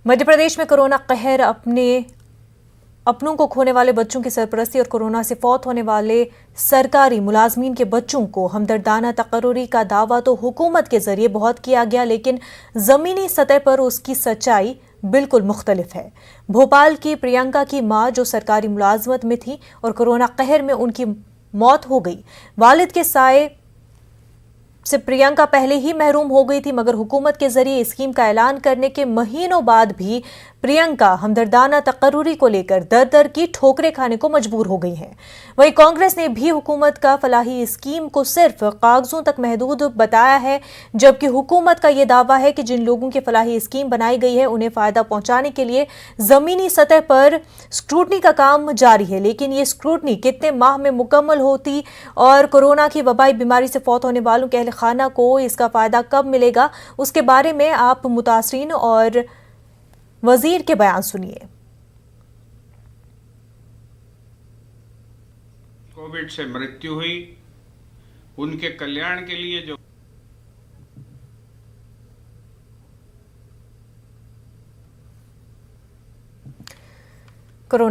मध्य प्रदेश में कोरोना कहर अपनों को खोने वाले बच्चों की सरपरस्ती और कोरोना से फौत होने वाले सरकारी मुलाजमीन के बच्चों को हमदर्दाना तकर्रुरी का दावा तो हुकूमत के जरिए बहुत किया गया, लेकिन जमीनी सतह पर उसकी सच्चाई बिल्कुल मुख्तलिफ है। भोपाल की प्रियंका की मां जो सरकारी मुलाजमत में थी और कोरोना कहर में उनकी मौत हो गई। वालिद के साए से प्रियंका पहले ही महरूम हो गई थी, मगर हुकूमत के जरिए स्कीम का ऐलान करने के महीनों बाद भी प्रियंका हमदर्दाना तकर्रुरी को लेकर दर दर की ठोकरें खाने को मजबूर हो गई हैं। वहीं कांग्रेस ने भी हुकूमत का फलाही स्कीम को सिर्फ कागजों तक महदूद बताया है, जबकि हुकूमत का यह दावा है कि जिन लोगों की फलाही स्कीम बनाई गई है उन्हें फायदा पहुंचाने के लिए जमीनी सतह पर स्क्रूटनी का काम जारी है। लेकिन ये स्क्रूटनी कितने माह में मुकम्मल होती और कोरोना की वबाई बीमारी से फौत होने वालों के अहल खाना को इसका फायदा कब मिलेगा, उसके बारे में आप मुतासरीन और वजीर के बयान सुनिए। कोविड से मृत्यु हुई, उनके कल्याण के लिए जो